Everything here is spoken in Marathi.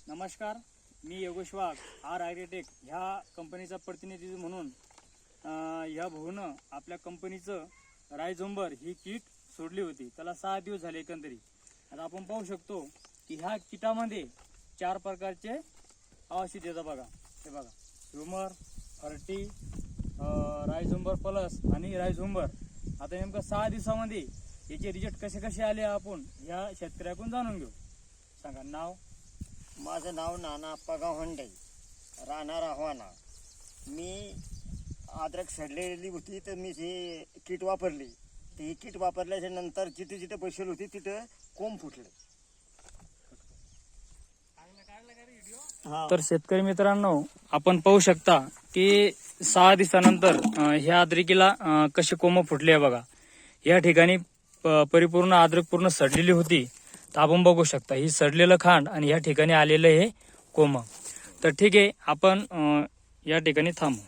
नमस्कार, मी योगेश वाघ आर ॲग्रीटेक ह्या कंपनीचा प्रतिनिधी म्हणून ह्या भाऊनं आपल्या कंपनीचं रायझोंबर ही किट सोडली होती. त्याला 6 दिवस झाले एकंदरीत. आता आपण पाहू शकतो की ह्या किटामध्ये 4 प्रकारचे औषध येतात बघा. हे बघा, ह्युमर, फर्टी, रायझोंबर प्लस आणि रायझोंबर. आता नेमकं 6 दिवसामध्ये याचे रिजल्ट कसे कसे आले आपण ह्या शेतकऱ्याकडून जाणून घेऊ. सांगा नाव. माझं नाव नाना अप्पागाव हंडे, राहणार आव्हाना. मी अद्रक सडलेली होती तर मी ही किट वापरली. तर ही किट वापरल्याच्या नंतर जिथे जिथे बसेल होती तिथं कोंब फुटले. तर शेतकरी मित्रांनो, आपण पाहू शकता की 6 दिवसानंतर ह्या अद्रकीला कसे कोंब फुटले बघा. या ठिकाणी परिपूर्ण अद्रक पूर्ण सडलेली होती. तर आपण बघू शकता ही सडलेलं खांड आणि या ठिकाणी आलेलं हे कोंब. तर ठीक आहे, आपण या ठिकाणी थांबू.